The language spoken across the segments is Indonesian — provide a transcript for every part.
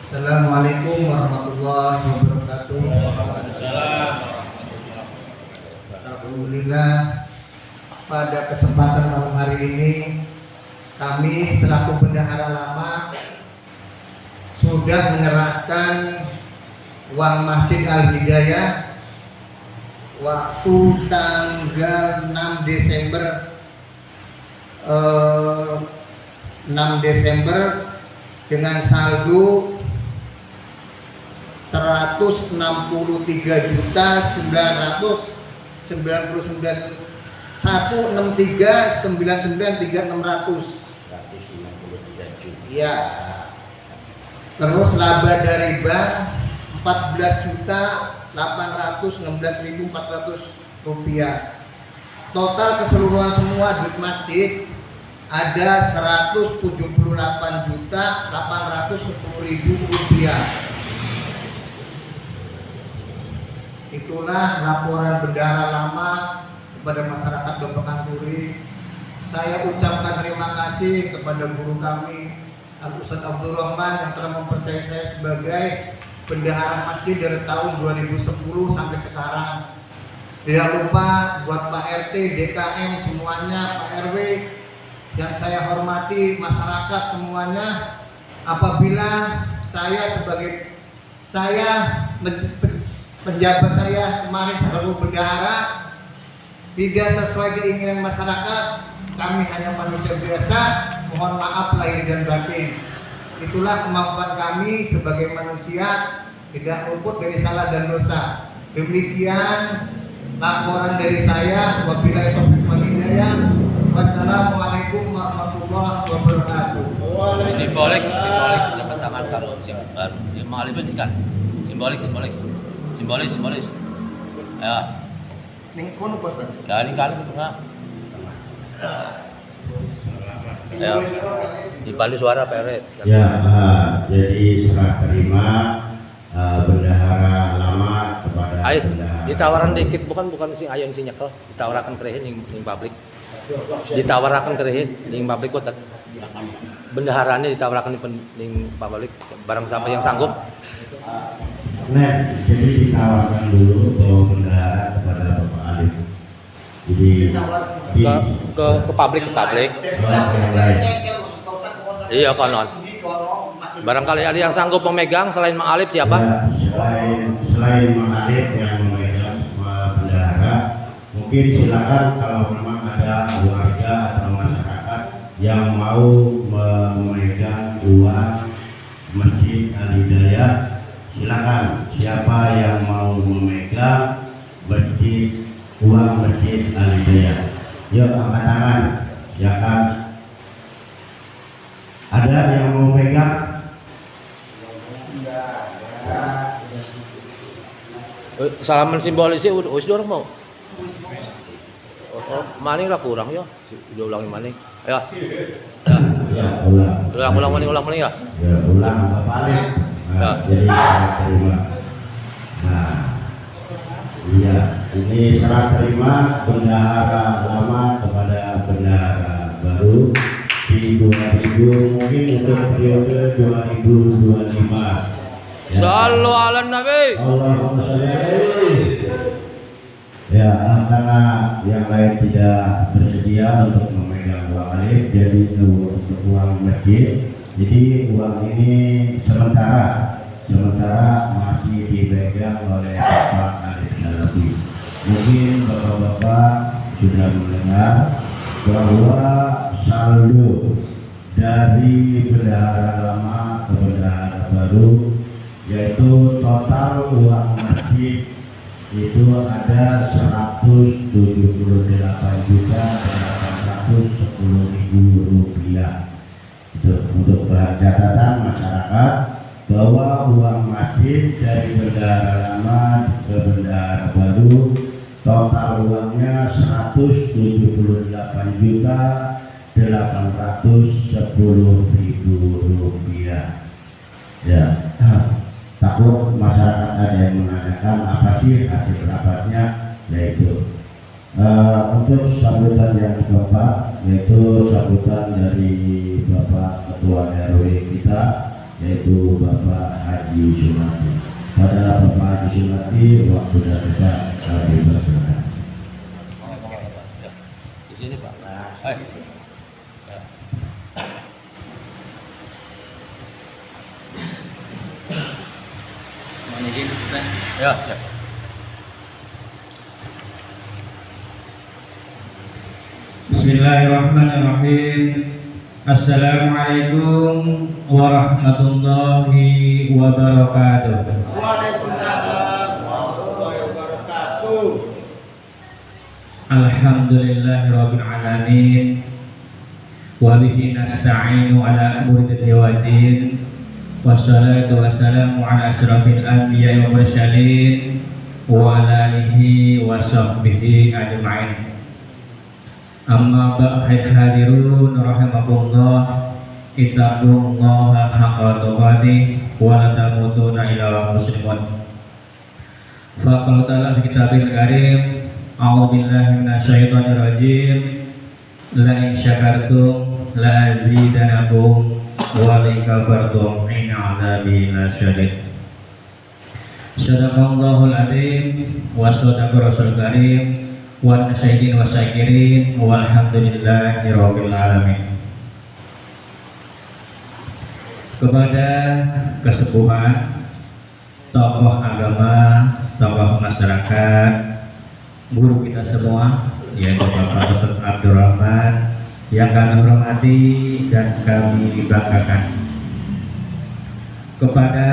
Assalamualaikum warahmatullahi wabarakatuh. Alhamdulillah, pada kesempatan malam hari ini kami selaku bendahara lama sudah menyerahkan uang Masjid Al-Hidayah waktu tanggal 6 Desember dengan saldo 163.163.993.600. Ya. Terus laba dari bank 14.816.400 rupiah. Total keseluruhan semua duit masjid ada 178.810.000 rupiah. Itulah laporan bendahara lama kepada masyarakat Bapakanturi. Saya ucapkan terima kasih kepada guru kami Al-Ustadz Abdul Rahman yang telah mempercayai saya sebagai bendahara masjid dari tahun 2010 sampai sekarang. Tidak lupa buat Pak RT, DKM semuanya, Pak RW yang saya hormati, masyarakat semuanya. Apabila penjabat saya kemarin sebagai bendahara tidak sesuai keinginan masyarakat, kami hanya manusia biasa, mohon maaf lahir dan batin. Itulah kemampuan kami sebagai manusia, tidak luput dari salah dan dosa. Demikian laporan dari saya. Wabillahi taufiq wal hidayah. Wassalamualaikum warahmatullahi wabarakatuh. Simbolik dapat tangan karo baru. Malipun kan. Simbolis. Ya. Ning kono Bos. Kali tengah. Ya. Di palu suara Peret. Ya, jadi serah terima bendahara lama kepada bendahara. Ditawaran dikit bukan si ayon si nyekel, ditawarkan kerehin ning pabrik. Ditawarkan kerehin ning pabrik kok bendaharanya ditawarkan ning pabrik barang siapa yang sanggup. Nah, jadi ditawarkan dulu bahwa bendahara kepada Bapak Alif. Jadi ke pabrik. yang lain. Iya konon. Barangkali ada yang sanggup memegang selain Mang Alif siapa? Ya, selain Mang Alif yang memegang semua bendahara, mungkin silakan kalau memang ada warga atau masyarakat yang mau memegang uang Masjid Al-Hidayah, silakan. Siapa yang mau memegang uang Masjid Al-Hidayah? Yuk angkat tangan, silakan. Ada yang mau megang? Salaman simbolisnya wis dorong mau. Maning lah kurang ya. Udah ulangin maning. Ya. Ya, ulang. Ulang maning ya. Ya, ulang Bapak Alif. Ya. Jadi terima. Nah, iya, ini serah terima bendahara lama kepada bendahara baru di 2000, mungkin untuk periode 2025. Ya. Sallu ala Nabi. Allahumma sholli alaihi. Ya, karena yang lain tidak bersedia untuk memegang uang Alif, jadi untuk uang masjid. Jadi uang ini sementara masih dipegang oleh Bapak Alif Salafi. Mungkin bapak-bapak sudah mendengar bahwa saldo dari bendahara lama ke bendahara baru, yaitu total uang masjid itu ada 178.810.000 rupiah. Untuk catatan masyarakat bahwa uang masjid dari bendahara lama ke bendahara baru total uangnya 178.810.000 rupiah. Ya. Takut masyarakat ada yang menanyakan apa sih hasil rapatnya, yaitu untuk sambutan yang keempat, yaitu sambutan dari Bapak Ketua RW kita yaitu Bapak Haji Sumati. Pada Bapak Haji Sumati, waktu dan tempat kami persilakan. Di sini Pak. Ya, ya. Bismillahirrahmanirrahim. Assalamualaikum warahmatullahi wabarakatuh. Waalaikumsalam warahmatullahi wabarakatuh. Alhamdulillahirabbil alamin. Wa bihi nasta'inu ala umuri dunya waddin. Wassalatu wassalamu ala asyrafil anbiya'i wal mursalin wa ala alihi wa sahbihi ajma'in. Amma ba'd hadirun rahimakumullah, ittaqullaha haqqa tuqatih wa la tamutunna illa wa muslimun. Faqala ta'ala fi kitabil karim, a'udzu billahi minasyaitonir rajim. La in syakartum la azidanakum wa la in kafartum inna 'adzabi lasyadid. Sadaqallahul adzim wa sadaqa rasul karim wa nasyidin wa syakirin walhamdulillahi rabbil alamin. Kepada kesepuhan, tokoh agama, tokoh masyarakat, guru kita semua, yaitu Bapak Ustadz Abdurrahman, yang kami hormati dan kami banggakan. Kepada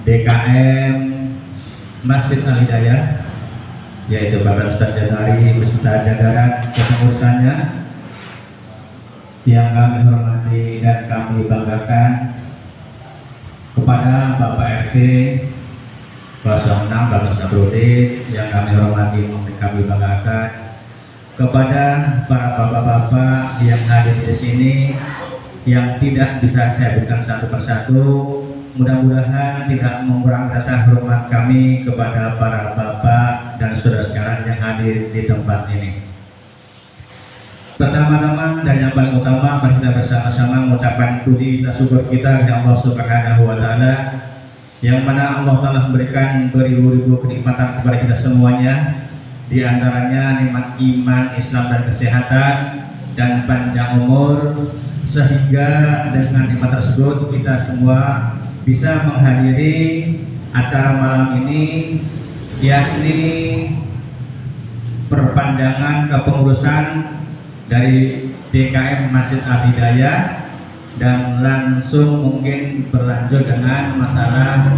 DKM Masjid Al-Hidayah, yaitu Bapak Ustadz Januari beserta jajaran kepengurusannya yang kami hormati dan kami banggakan. Kepada Bapak RT 06 Bapak Sabrudin yang kami hormati dan kami banggakan. Kepada para bapak-bapak yang hadir di sini yang tidak bisa saya berikan satu persatu, mudah-mudahan tidak mengurangi rasa hormat kami kepada para bapak dan saudara sekalian yang hadir di tempat ini. Pertama-tama dan yang paling utama, mari kita bersama-sama mengucapkan puji dan syukur kita kepada Allah Subhanahu wa Ta'ala, yang mana Allah telah memberikan beribu-ribu kenikmatan kepada kita semuanya, di antaranya nikmat iman, Islam dan kesehatan dan panjang umur, sehingga dengan nikmat tersebut kita semua bisa menghadiri acara malam ini, yakni perpanjangan kepengurusan dari DKM Masjid Al-Hidayah, dan langsung mungkin berlanjut dengan masalah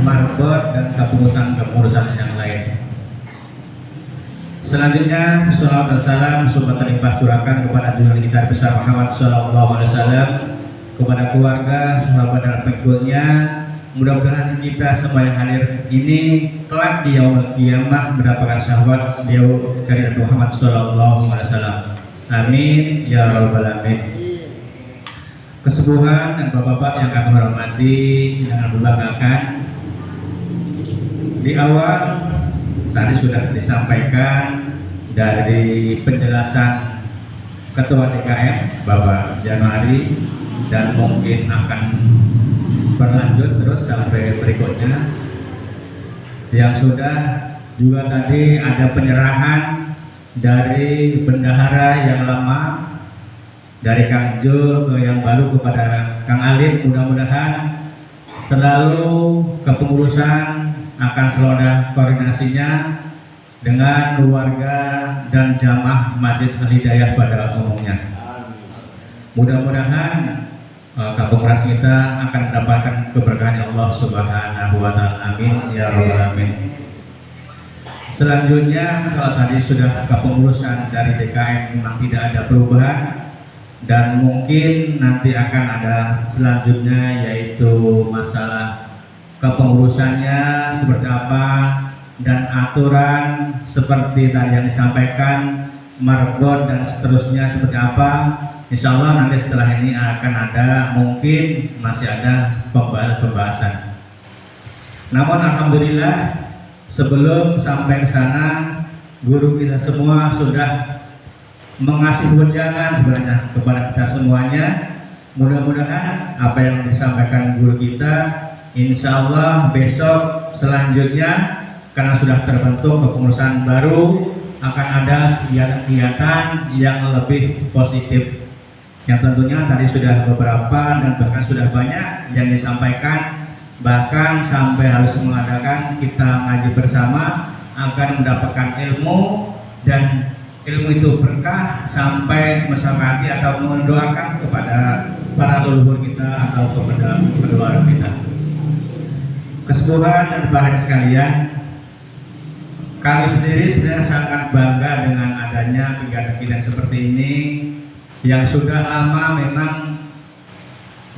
marbot dan kepengurusan yang lain. Selanjutnya, salawat dan salam sumber terlimpah curahkan kepada junjungan kita besar Muhammad Sallallahu Alaihi Wasallam, kepada keluarga, sahabat dan pengikutnya. Mudah-mudahan kita semua yang hadir ini kelak di yaumul qiyamah mendapatkan syafaat beliau dari Nabi Muhammad Sallallahu Alaihi Wasallam. Amin ya rabbal alamin. Kesepuhan dan bapak-bapak yang kami hormati dan berbanggakan, di awal tadi sudah disampaikan dari penjelasan Ketua DKM Bapak Januari, dan mungkin akan berlanjut terus sampai berikutnya, yang sudah juga tadi ada penyerahan dari bendahara yang lama, dari Kang Jul ke yang baru kepada Kang Alim. Mudah-mudahan selalu kepengurusan akan selalu ada koordinasinya dengan keluarga dan jamaah Masjid Al-Hidayah pada umumnya. Mudah-mudahan kepengurusan kita akan mendapatkan keberkahan Allah Subhanahu wa Ta'ala. Amin ya rabbal alamin. Selanjutnya, kalau tadi sudah kepengurusan dari DKM memang tidak ada perubahan, dan mungkin nanti akan ada selanjutnya, yaitu masalah kepengurusannya seperti apa dan aturan seperti tadi yang disampaikan, marbot dan seterusnya seperti apa. Insya Allah nanti setelah ini akan ada, mungkin masih ada pembahasan. Namun alhamdulillah, sebelum sampai ke sana, guru kita semua sudah mengasih wejangan sebenarnya kepada kita semuanya, mudah-mudahan apa yang disampaikan guru kita, insya Allah besok selanjutnya karena sudah terbentuk kepengurusan baru akan ada kegiatan-kegiatan yang lebih positif. Yang tentunya tadi sudah beberapa dan bahkan sudah banyak yang disampaikan, bahkan sampai harus mengadakan kita ngaji bersama akan mendapatkan ilmu, dan ilmu itu berkah sampai mensyafati atau mendoakan kepada para leluhur kita atau kepada kedua kita. Kesepuhan dan para sekalian, kami sendiri sebenarnya sangat bangga dengan adanya kegiatan-kegiatan seperti ini yang sudah lama memang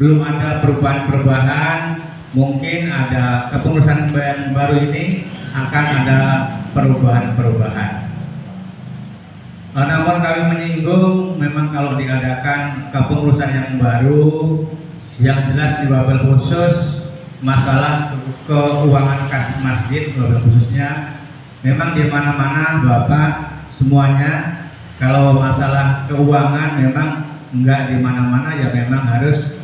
belum ada perubahan-perubahan. Mungkin ada kepengurusan yang baru ini akan ada perubahan-perubahan. Namun kami menyinggung memang kalau diadakan kepengurusan yang baru, yang jelas di Babel khusus masalah keuangan kas masjid Babel khususnya, memang di mana-mana Bapak semuanya kalau masalah keuangan memang enggak di mana-mana ya memang harus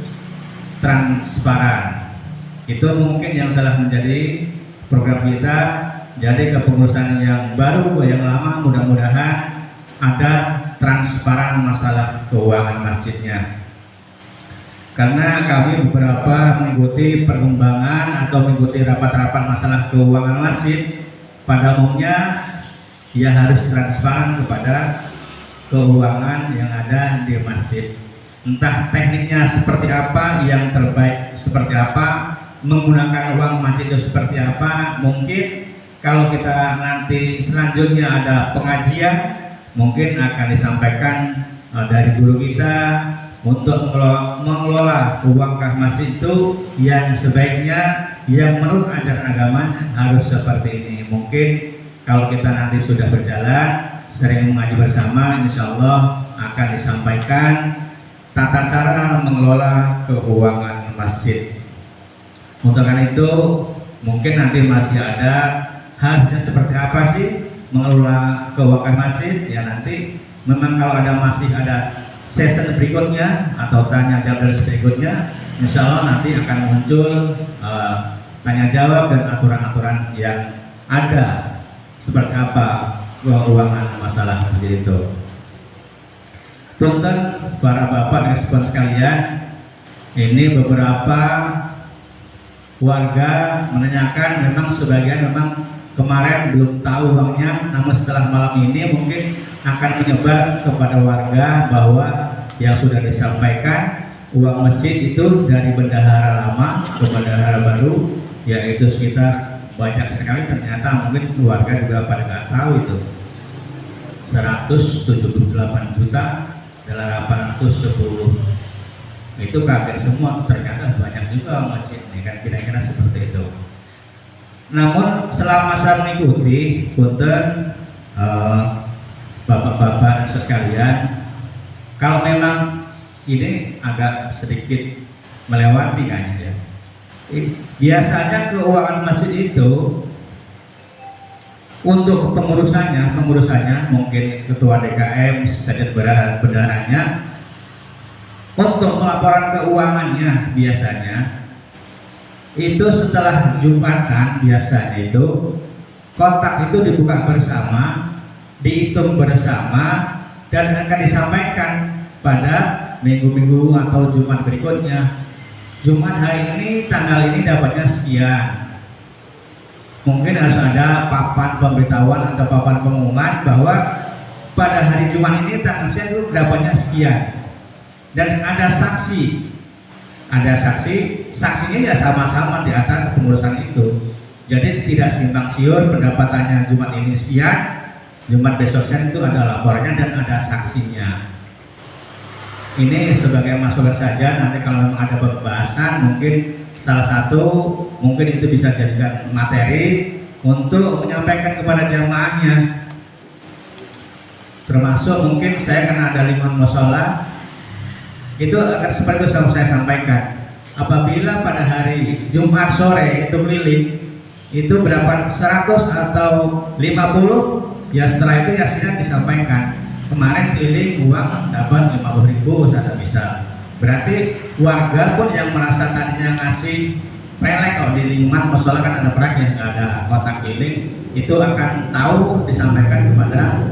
transparan. Itu mungkin yang salah menjadi program kita. Jadi kepengurusan yang baru yang lama mudah-mudahan ada transparan masalah keuangan masjidnya. Karena kami beberapa mengikuti perkembangan atau mengikuti rapat-rapat masalah keuangan masjid, pada umumnya ya harus transparan kepada keuangan yang ada di masjid. Entah tekniknya seperti apa, yang terbaik seperti apa, menggunakan uang masjid itu seperti apa. Mungkin kalau kita nanti selanjutnya ada pengajian, mungkin akan disampaikan dari guru kita untuk mengelola uang kas masjid itu yang sebaiknya, yang menurut ajaran agama harus seperti ini. Mungkin kalau kita nanti sudah berjalan sering mengaji bersama, insya Allah akan disampaikan tata cara mengelola keuangan masjid. Untuk itu mungkin nanti masih ada harusnya seperti apa sih mengelola keuangan masjid, ya nanti memang kalau ada masih ada sesi berikutnya atau tanya jawab berikutnya, insya Allah nanti akan muncul tanya jawab dan aturan-aturan yang ada seperti apa keuangan masalah masjid itu. Punten para bapak dan saudara sekalian, ini beberapa warga menanyakan, memang sebagian memang kemarin belum tahu uangnya, namun setelah malam ini mungkin akan menyebar kepada warga bahwa yang sudah disampaikan uang masjid itu dari bendahara lama ke bendahara baru, yaitu sekitar banyak sekali. Ternyata mungkin keluarga juga pada nggak tahu itu 178 juta dalam 810. Itu kaget semua, ternyata banyak juga masjid ini kan, kira-kira seperti itu. Namun selama saya mengikuti punten bapak-bapak sekalian, kalau memang ini agak sedikit melewati kayaknya ya. Biasanya keuangan masjid itu untuk pengurusannya mungkin ketua DKM, sekretariat bendaharanya, untuk pelaporan keuangannya biasanya itu setelah Jumatan, biasanya itu kotak itu dibuka bersama, dihitung bersama, dan akan disampaikan pada minggu-minggu atau Jumat berikutnya. Jumat hari ini, tanggal ini dapatnya sekian. Mungkin harus ada papan pemberitahuan atau papan pengumuman bahwa pada hari Jumat ini tanggal sekian itu dapatnya sekian. Dan ada saksi, saksinya ya sama-sama di antara kepengurusan itu. Jadi tidak simpang siur pendapatannya Jumat ini sekian, Jumat besok sekian, itu ada laporannya dan ada saksinya. Ini sebagai masukan saja, nanti kalau memang ada pembahasan mungkin salah satu mungkin itu bisa jadikan materi untuk menyampaikan kepada jamaahnya. Termasuk mungkin saya karena ada 5 mushola, itu akan seperti itu saya sampaikan. Apabila pada hari Jumat sore itu keliling, itu berapa 100 atau 50, ya setelah itu ya sudah disampaikan. Kemarin keliling uang dapat 50.000, ada bisa Berarti warga pun yang merasa tadinya ngasih pelek, kalau di lingkungan musola kan ada perak ya, ada kotak keliling, itu akan tahu disampaikan kepada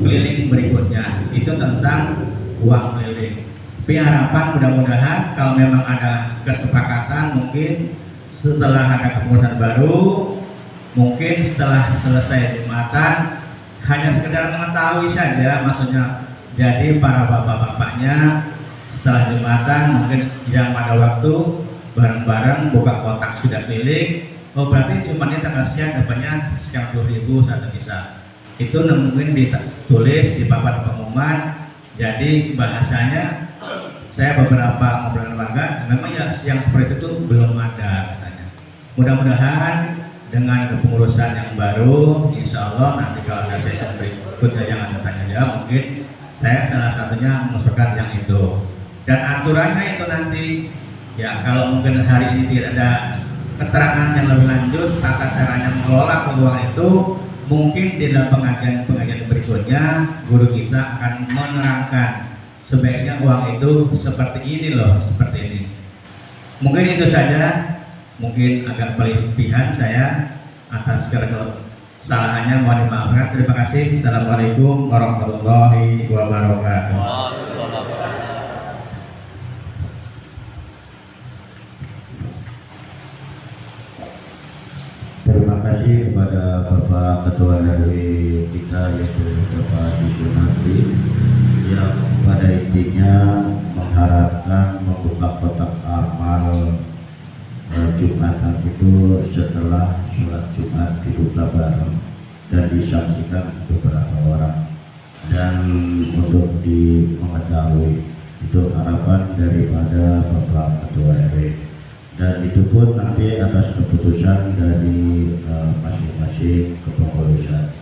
keliling berikutnya itu tentang uang keliling. Tapi harapan mudah-mudahan kalau memang ada kesepakatan, mungkin setelah ada kepengurusan baru, mungkin setelah selesai Jumatan, hanya sekedar mengetahui saja, maksudnya jadi para bapak-bapaknya setelah Jumatan mungkin yang ada waktu bareng-bareng buka kotak sudah keliling. Oh berarti cuma ini tanggal sekian dapatnya sekian 10.000 satu bisa. Itu mungkin ditulis di papan pengumuman. Jadi bahasanya saya beberapa ngobrol warga, memang ya yang seperti itu belum ada katanya. Mudah-mudahan dengan kepengurusan yang baru, insya Allah nanti kalau ada sesi berikutnya yang ada tanya jawab, mungkin saya salah satunya mengusulkan yang itu. Dan aturannya itu nanti ya kalau mungkin hari ini tidak ada keterangan yang lebih lanjut tata caranya mengelola uang itu, mungkin di dalam pengajian berikutnya guru kita akan menerangkan sebaiknya uang itu seperti ini loh, seperti ini. Mungkin itu saja, mungkin agak berlebihan saya atas kesalahannya, mohon dimaafkan. Terima kasih. Assalamualaikum warahmatullahi wabarakatuh. Terima kasih kepada Bapak Ketua RW kita, yaitu Bapak Disunati, yang pada intinya mengharapkan membuka kotak amal Jumatan itu setelah sholat Jumat dibuka bareng dan disaksikan beberapa orang. Dan untuk mengetahui itu harapan daripada Bapak Ketua RW. Dan itu pun nanti atas keputusan dari masing-masing kepengurusan.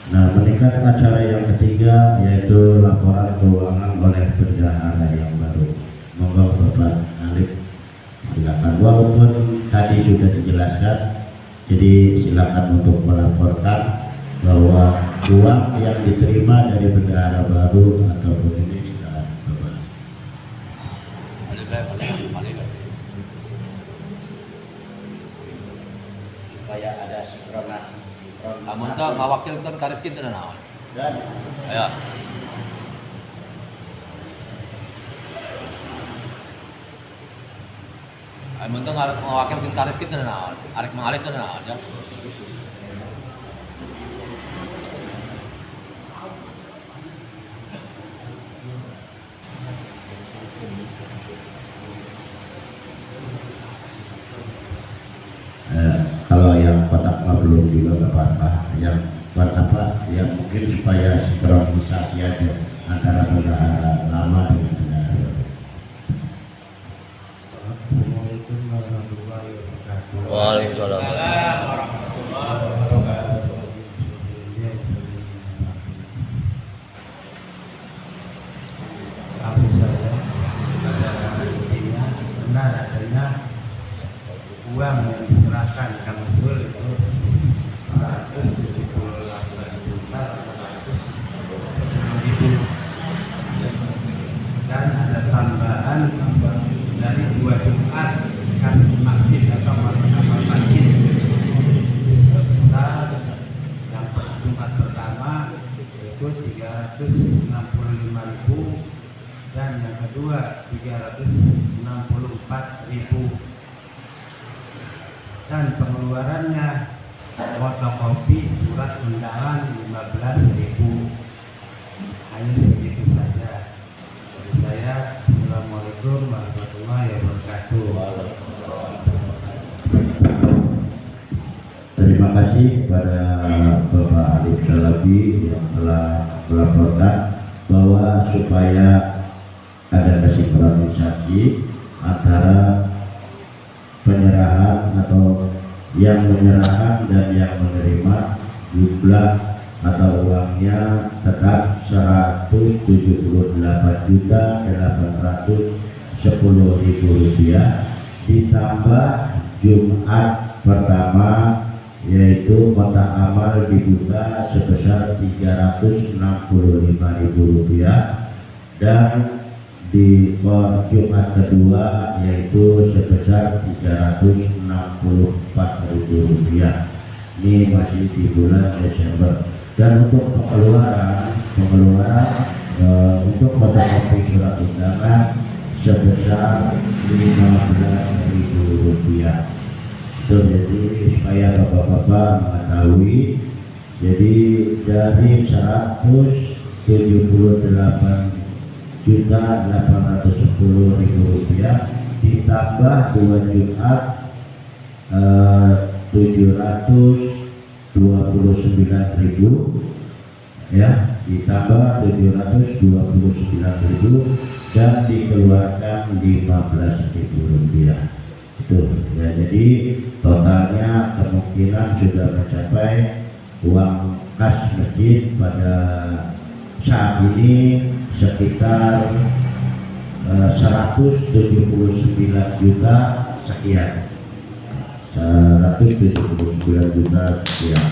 Nah, meningkat acara yang ketiga yaitu laporan keuangan oleh bendahara yang baru. Monggo Bapak Alif, silakan. Walaupun tadi sudah dijelaskan, jadi silakan untuk melaporkan bahwa uang yang diterima dari bendahara baru ataupun ini silakan Bapak. Supaya ada sinkronasi. Amun teh ngawakilkeun ka Rifki teh naon? Dan Aya. Amun teh ngawakilkeun ka Rifki teh naon? Arek mangalih teh naon ya? Kalau yang kotak mah belum juga nggak apa-apa. Yang buat apa? Yang mungkin supaya sinkronisasi aja antara bendahara lama dengan bendahara baru. Assalamualaikum warahmatullahi wabarakatuh. Waalaikumsalam. Maksud saya pada intinya benar adanya uang yang diserahkan kami betul itu 178.410.000 dan ada tambahan dari 2 Jumat kasih masjid atau amal masjid sebesar yang Jumat pertama yaitu 365.000 dan yang kedua 364.000 dan pengeluarannya fotokopi surat undangan 15.000. Hanya segitu saja dari saya. Assalamualaikum warahmatullahi wabarakatuh. Terima kasih kepada Bapak Alif Salabi yang telah melaporkan bahwa supaya ada kesinkronisasi antara penyerahan atau yang menyerahkan dan yang menerima, jumlah atau uangnya tetap 178.810.000 rupiah, ditambah Jumat pertama yaitu kotak amal dibuka sebesar 365.000 rupiah, dan di Jumat kedua yaitu sebesar Rp364.000. Ini masih di bulan Desember. Dan untuk pengeluaran untuk fotokopi surat undangan sebesar Rp15.000. Itu jadi supaya bapak-bapak mengetahui, jadi dari Rp178.810.000 ditambah 2 Jumat 729.000 ya, ditambah 729.000 dan dikeluarkan Rp15.000. Itu ya, jadi totalnya kemungkinan sudah mencapai uang kas masjid pada saat ini sekitar 179 juta sekian. 179 juta sekian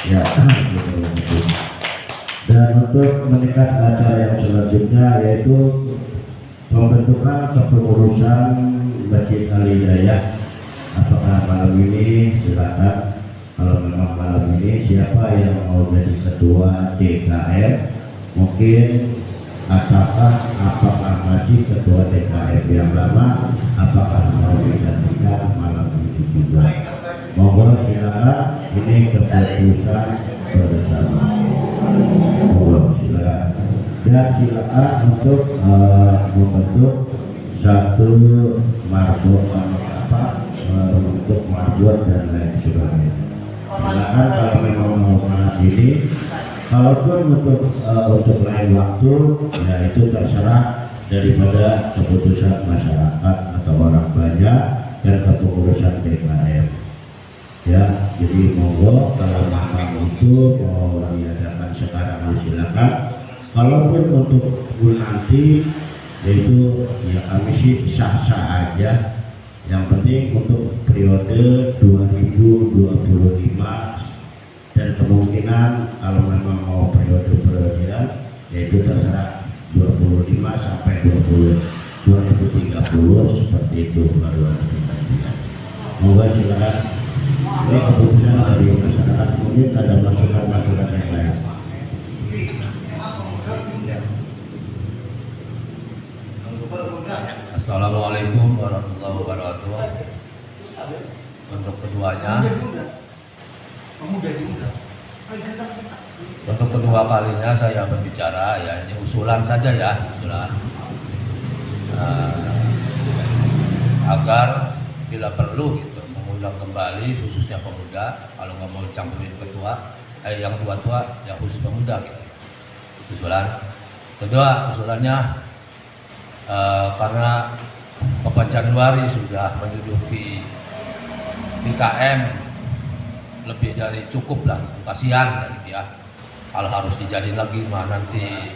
ya. Dan untuk meningkat acara yang selanjutnya yaitu pembentukan kepengurusan Masjid Al-Hidayah. Apakah malam ini silakan, kalau memang malam ini siapa yang mau jadi ketua DKM, mungkin apakah masih ketua DKM yang lama, apakah mau digantikan malam ini juga. Monggo silakan, ini keputusan bersama. Monggo silakan. Dan silakan untuk membentuk satu marbot untuk marbot dan lain sebagainya. Silakan kalau memang mau malam ini. Kalaupun untuk lain waktu, ya itu terserah daripada keputusan masyarakat atau orang banyak dan kepengurusan DKM. Ya, jadi monggo kalau memang itu mau diadakan sekarang silakan. Kalaupun untuk nanti, yaitu ya kami sih sah-sah aja. Yang penting untuk periode 2025. Dan kemungkinan kalau memang mau periode-periodean yaitu terserah 25 sampai 2030 seperti itu baru ada pergantian. Moga silakan. Ini keputusan dari masyarakat, mungkin ada masukan-masukan yang lain. Assalamualaikum warahmatullahi wabarakatuh. Untuk keduanya, untuk kedua kalinya saya berbicara, ya ini usulan saja ya, usulan agar bila perlu gitu mengundang kembali khususnya pemuda, kalau nggak mau campurin ketua yang tua-tua ya khusus pemuda gitu. Usulan kedua, usulannya karena Bapak Januari sudah menduduki PKM lebih dari cukup lah, gitu. Kasihan gitu ya, kalau harus dijadiin lagi mah nanti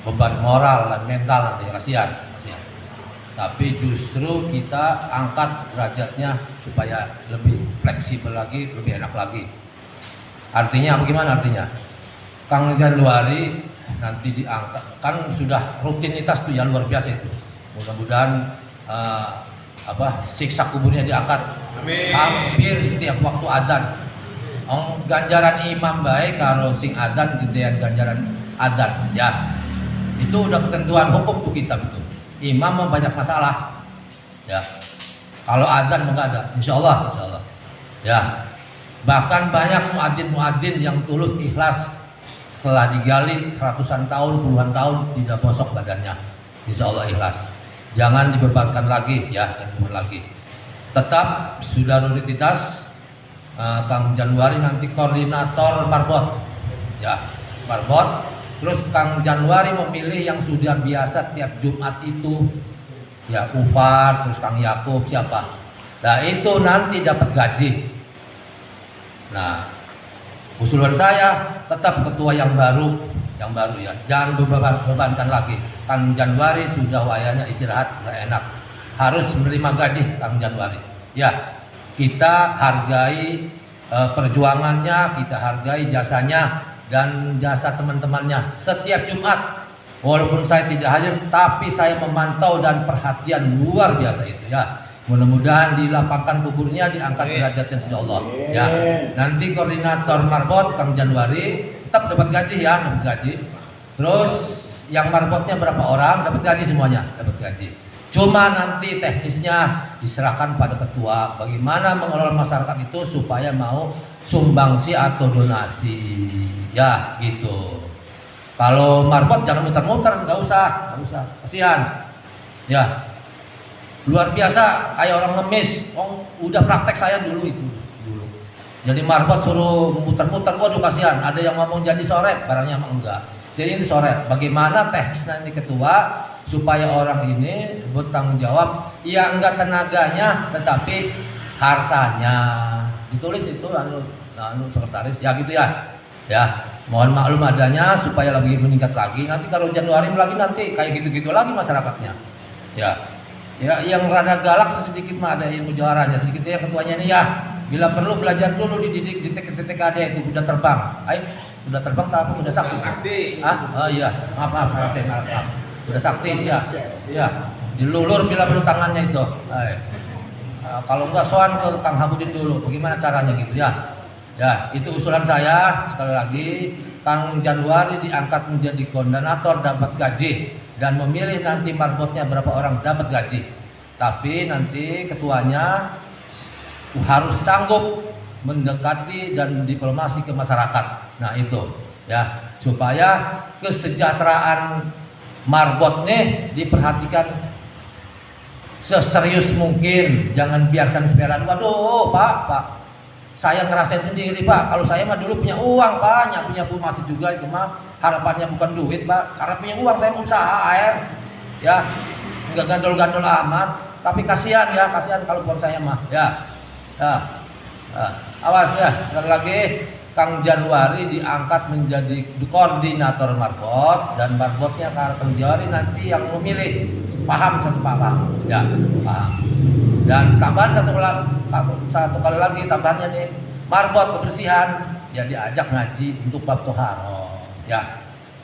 beban moral dan mental nanti kasihan. Tapi justru kita angkat derajatnya supaya lebih fleksibel lagi, lebih enak lagi. Artinya bagaimana artinya? Kang Januari nanti diangkat, kan sudah rutinitas tuh ya luar biasa itu. Mudah-mudahan siksa kuburnya diangkat. Amin. Hampir setiap waktu adzan. Ganjaran imam baik karo sing adzan gedean ganjaran adzan ya. Itu udah ketentuan hukum tuh kitab itu. Imam banyak masalah. Ya. Kalau adzan enggak ada, insyaallah. Ya. Bahkan banyak muadzin yang tulus ikhlas setelah digali ratusan tahun, puluhan tahun tidak bosok badannya. Insyaallah ikhlas. Jangan dibebankan lagi ya, lagi. Tetap sudah rutinitas Kang Januari nanti koordinator marbot ya, marbot. Terus Kang Januari memilih yang sudah biasa tiap Jumat itu ya, Ufar, terus Kang Yakub siapa. Nah itu nanti dapat gaji. Nah usulan saya tetap ketua yang baru ya, jangan bebankan lagi. Kang Januari sudah wayanya istirahat, udah enak. Harus menerima gaji Kang Januari. Ya, kita hargai perjuangannya, kita hargai jasanya dan jasa teman-temannya. Setiap Jumat Walaupun saya tidak hadir, tapi saya memantau dan perhatian luar biasa itu ya. Mudah-mudahan dilapangkan kuburnya, diangkat derajatnya insya Allah. Ya. Nanti koordinator marbot Kang Januari tetap dapat gaji ya, dapat gaji. Terus yang marbotnya berapa orang dapat gaji semuanya, dapat gaji. Cuma nanti teknisnya diserahkan pada ketua. Bagaimana mengelola masyarakat itu supaya mau sumbangsi atau donasi, ya gitu. Kalau marbot jangan muter-muter, nggak usah, kasihan. Ya. Luar biasa kayak orang ngemis, udah praktek saya dulu itu dulu. Jadi marbot suruh muter-muter, waduh kasihan. Ada yang ngomong janji sore, barangnya emang enggak. Jadi ini sore. Bagaimana teknisnya ini ketua supaya orang ini bertanggung jawab, ya enggak tenaganya, tetapi hartanya. Ditulis itu anu sekretaris, ya gitu ya. Ya, mohon maklum adanya supaya lebih meningkat lagi. Nanti kalau Januari lagi nanti kayak gitu-gitu lagi masyarakatnya. Ya. Ya, yang rada galak sedikit mah ada ilmu jawarannya sedikit ya ketuanya ini ya. Bila perlu belajar dulu dididik di TKD itu udah terbang. Udah terbang tapi udah sakti. Oh iya, maaf. Udah sakti ya. Ya, dilulur bila perlu tangannya itu. Kalau enggak soan ke Kang Habudin dulu. Bagaimana caranya gitu ya. Ya, itu usulan saya sekali lagi. Kang Januari diangkat menjadi koordinator dapat gaji. Dan memilih nanti marbotnya berapa orang dapat gaji. Tapi nanti ketuanya harus sanggup mendekati dan diplomasi ke masyarakat. Nah itu ya, supaya kesejahteraan marbot nih diperhatikan seserius mungkin. Jangan biarkan sepele. Waduh Pak, saya ngerasain sendiri Pak. Kalau saya mah dulu punya uang Pak, punya masjid juga itu mah. Harapannya bukan duit Pak, karena punya uang saya mau usaha air, ya nggak gandol-gandol amat. Tapi kasihan kalau pun saya mah, ya. Awas ya, sekali lagi Kang Januari diangkat menjadi koordinator marbot dan marbotnya Kang Januari nanti yang memilih, paham ya, paham. Dan tambahan satu kali lagi tambahannya nih, marbot kebersihan ya diajak ngaji untuk bab toharo. Ya,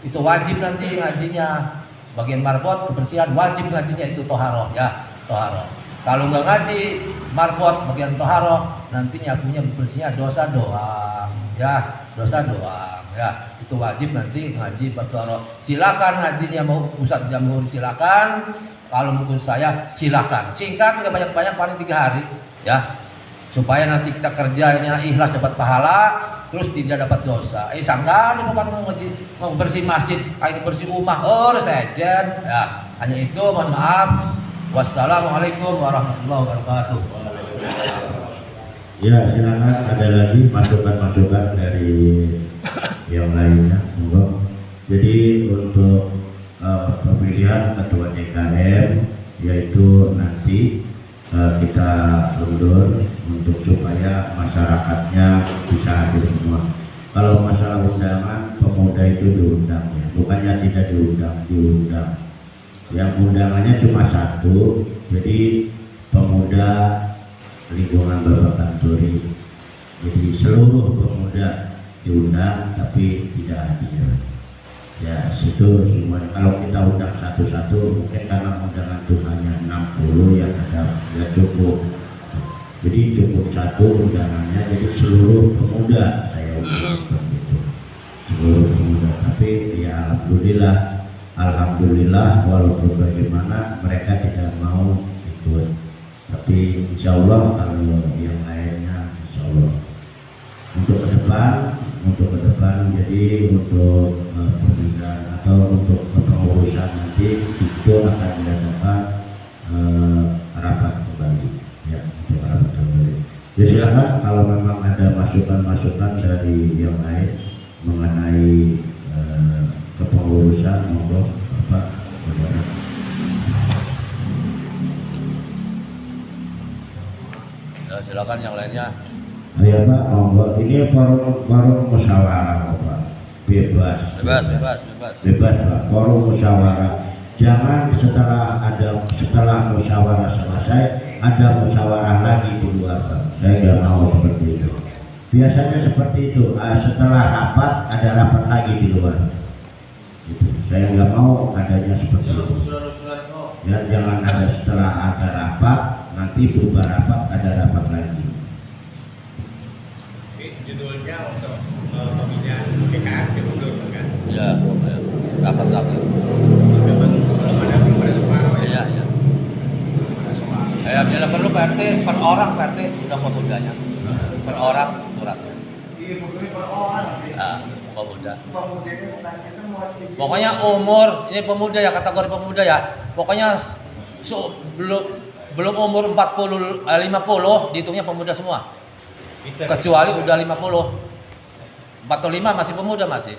itu wajib nanti ngajinya. Bagian marbot kebersihan wajib ngajinya itu toharo ya, toharo. Kalau nggak ngaji marbot bagian toharo, nantinya punya bersihnya dosa doang ya, dosa doang ya. Itu wajib nanti ngaji bab toharo. Silakan ngajinya mau Ustadz Jamhur silakan. Kalau mau saya silakan. Singkat nggak banyak-banyak, paling 3 hari ya. Supaya nanti kita kerjanya ikhlas dapat pahala, terus tidak dapat dosa. Sangkan bukan mau bersih masjid, kayak bersih rumah, sejen. Ya, hanya itu. Mohon maaf. Wassalamualaikum warahmatullahi wabarakatuh. Ya, silakan ada lagi masukan-masukan dari yang lainnya. Jadi untuk pemilihan ketua DKM yaitu nanti kita undur untuk supaya masyarakatnya bisa hadir semua. Kalau masalah undangan, pemuda itu diundang ya, bukannya tidak diundang. Yang undangannya cuma 1, jadi pemuda lingkungan Bapak Kanturi. Jadi seluruh pemuda diundang tapi tidak hadir. Ya, situ semuanya. Kalau kita undang satu-satu, mungkin karena undangan itu hanya 60 yang ada, ya cukup. Jadi cukup 1 undangannya, jadi seluruh pemuda saya undang seperti itu. Seluruh pemuda. Tapi ya alhamdulillah walaupun bagaimana mereka tidak mau ikut. Tapi insya Allah kalau yang lainnya insya Allah. Untuk ke depan jadi untuk pembinaan atau untuk kepengurusan nanti itu akan diadakan rapat kembali ya, untuk rapat kembali. Ya silakan kalau memang ada masukan-masukan dari yang lain mengenai kepengurusan monggo Bapak. Ya, silakan yang lainnya. Ya Pak, monggo. Ini forum musyawarah Pak. Bebas Pak. Forum musyawarah. Jangan setelah musyawarah selesai ada musyawarah lagi di luar Pak. Saya nggak mau seperti itu. Biasanya seperti itu. Setelah rapat ada rapat lagi di luar. Gitu. Saya nggak mau adanya seperti itu. Ya, jangan ada setelah ada rapat, nanti bubar rapat ada rapat lagi. Judulnya untuk pemilihan PKM diundur kan? Ya, rapat lagi. Memang belum ada pilpres baru ya. Iya, iya. Bila perlu PRT per orang PRT udah pemudanya. Per orang suratnya. Iya, bukan per orang. Nah, pemuda. Pemudanya bukan kita mau sih. Pokoknya umur ini pemuda ya, kategori pemuda ya. Pokoknya belum umur 50 dihitungnya pemuda semua. Kecuali udah 50. 45 masih pemuda masih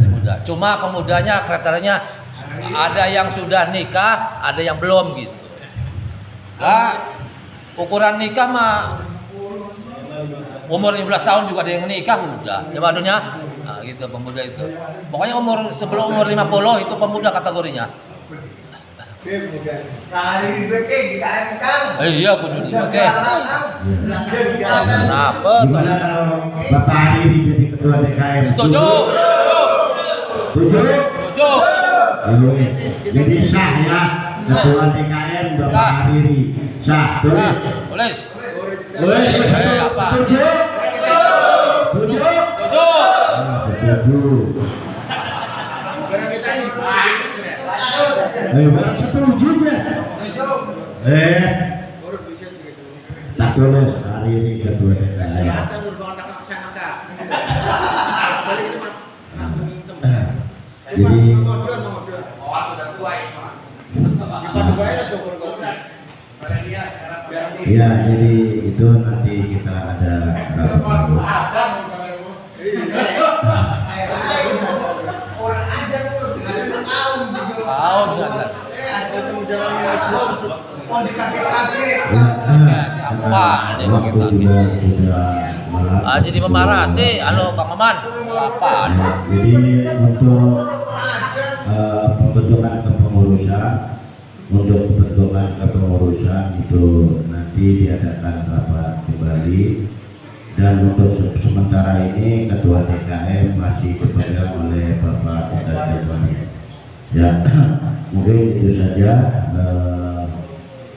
muda. Cuma pemudanya kriterianya ada yang sudah nikah, ada yang belum gitu. Nah, ukuran nikah mah umur 15 tahun juga ada yang nikah udah. Ya badunya. Nah, gitu pemuda itu. Pokoknya sebelum umur 50 itu pemuda kategorinya. Sehari BK kita angkang. Iya kudu di oke. Kenapa? Gimana kalau Bapak Hariri jadi ketua DKM? Setuju. Setuju? Setuju. Jadi sah ya ketua DKM Bapak Hariri. Sah, tulis. Tulis. Tulis. Apa? Setuju? Setuju? Setuju. Setuju. Ayo, barang setuju ya. Tak tulis Hariri ketua DKM. Jadi ya, jadi itu nanti kita ada Orang ada terus tahun gitu. Tahun enggak. Mau dikaget-kaget. Apa? waktu juga sudah malam. Jadi memarah sih, Kang Maman. Apa? Ya, jadi untuk pembentukan kepengurusan itu nanti diadakan rapat kembali, dan untuk sementara ini ketua DKM masih dipegang oleh Bapak Teta Jabani. Ya, mungkin itu saja,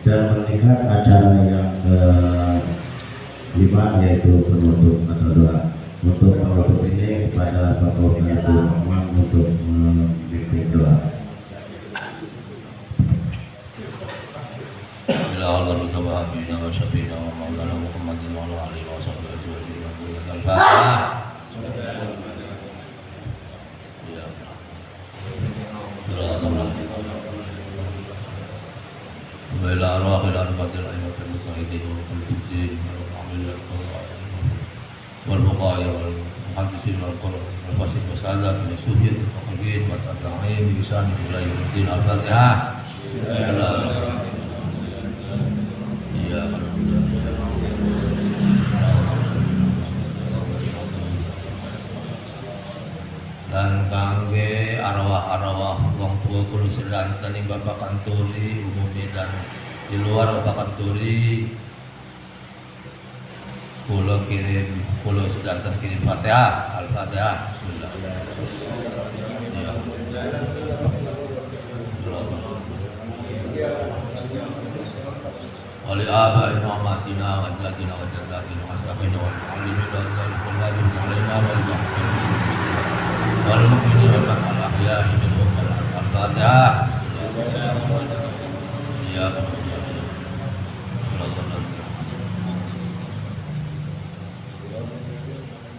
dan meningkat acara yang ke-5 yaitu penutup atau doa. Untuk penutup ini kepada Bapak Ustaz Muhammad untuk memimpin doa. Bila Allah berkabahagia wa syafiina wa maulana Muhammadin wa ala alihi wa sahbihi ajma'in. Al-Fatihah. Ya. Bila arwahil arbatil aimatil mustahidin wa kultuddin wal buqaya wal muhaddisin wal qur'an wal fasid wa sadat wa sufiyat wa qagin wa ta'ta'im bisan ila yaumiddin. Al-Fatihah. Bismillahirrahmanirrahim. Iya, dan kangge arwah-arwah wong tua kulo sedanten ing Bapak Kanturi umumnya dan di luar Bapak Kanturi kulo sedanten kirim Fatihah. Al-Fatihah. Bismillah. Ya. Wali abaina wa matina wa jadina wa jadatina wa sahina wal mu'allimin wal zalim wal wajib alaina wal jahil wal mu'minin wal al ahya'i minhum wal al-Fatihah. Ya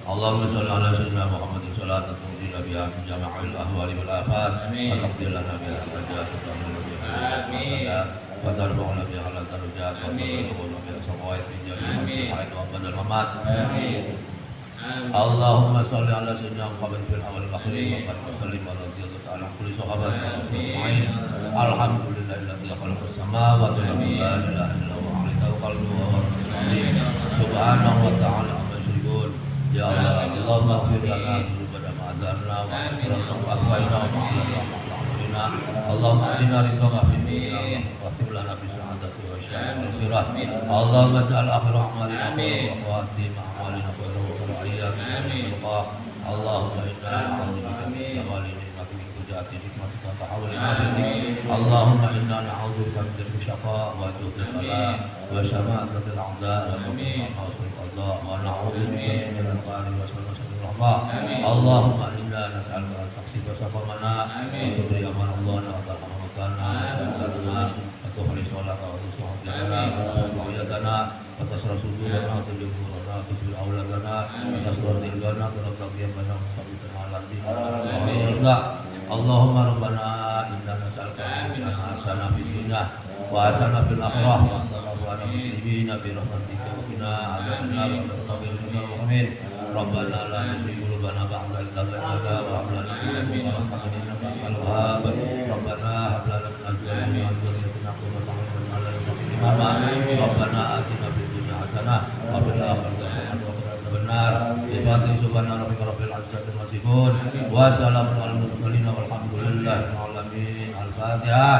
Allahumma shalli ala sayyidina Muhammadin salatan tunjina biha min jami'il ahwali wal afat wa taqdir lana biha al-hajat wa al-hasanat wa tarfa'una biha ala darajat wa tabalughuna biha sawa'id min jami'il hayat wa badal mamat. Allahumma shalli ala sayyidina Muhammadin fil awwal wal akhir wa barik wa sallim ala radiyallahu ta'ala kulli sahabat wa rasulin. Alhamdulillahilladzi khalaqas samawati wal ardi la ilaha illa huwa alayhi tawakkaltu wa huwa rabbul subhanahu wa ta'ala amma yushrikun. Ya Allah, Allahumma ighfir lana dzunubana ma adarna wa asrarna wa akhfaina wa ma'lana wa ma'lana. Allahumma adina ridha fi dunya wa akhtim lana bi sa'adati wa sya'atirah. Allahumma ja'al akhir a'malina khairan wa khawatim a'malina khairan wa ayyam. Allahumma inna na'udzubika min zawali ni'matika عافيتك اللهم إنا نعوذ بك من درك الشقاء وجود البلاء وشماتة الأعداء وقضاء ناصر القضاء ونعوذ بك من القهر وسوء القضاء اللهم إنا نسألك أن تكشف سقمنا وتبرئ من الله وترحم مكاننا وسؤالنا وتخلص لك وتصلح لنا وتحفظ عيادنا وتسر صدورنا وتجب نورنا وتجب أولادنا وتسر دلبنا وترفع قيامنا وتصبتنا على الدين ورسولنا اللهم ربنا إنا نسألك أن حسنا في الدنيا وحسنا في الآخرة وأن تغفر المسلمين برحمتك وقنا عذاب النار وتقبل منا المؤمنين ربنا لا تزغ قلوبنا بعد إذ هديتنا وهب لنا من لدنك رحمة إنك أنت الوهاب ربنا هب لنا من أزواجنا وذريتنا قرة أعين واجعلنا للمتقين إماما ربنا آتنا في الدنيا حسنة وفي الآخرة حسنة وقنا عذاب النار بفضل سبحان ربك رب العزة عما يصفون وسلام على المرسلين والحمد لله رب العالمين الفاتحة.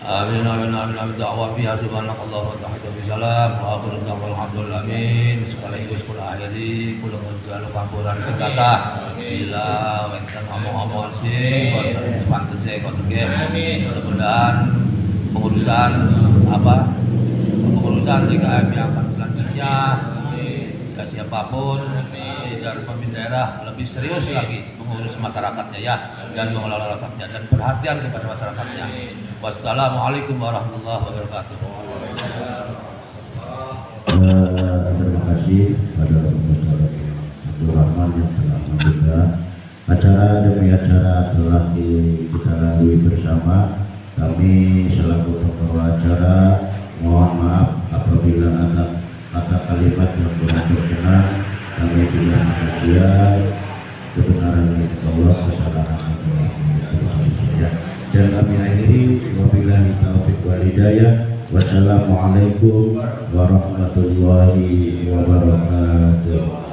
Amin amin amin amin dakwah fiha subhanallah wa ta'ala bisalam wa akhiru da'wal alhamdulillah amin sekaligus kula akhiri kula ngejalu kampuran sing kathah bila wonten omong-omongan sing wonten pantese wonten nggih mudah-mudahan pengurusan DKM yang akan selanjutnya ya siapapun dan pemimpin daerah lebih serius lagi mengurus masyarakatnya ya dan mengelola rasanya dan perhatian kepada masyarakatnya. Wassalamualaikum warahmatullahi wabarakatuh. Terima kasih pada Ustaz Abdul Rahman yang telah membuka acara demi acara telah kita lalui bersama. Kami selaku pembawa acara mohon maaf apabila ada kalimat yang kurang berkenan. Kami juga manusia, kebenaran milik Allah, kesalahan adalah milik manusia. Dan kami akhiri wabillahi taufiq wal hidayah. Wassalamualaikum warahmatullahi wabarakatuh.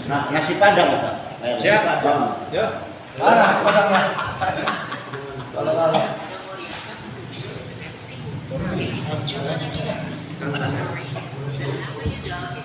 Nah, nasi padang Pak. Siap. Ya. Mana nasi padangnya? Kalau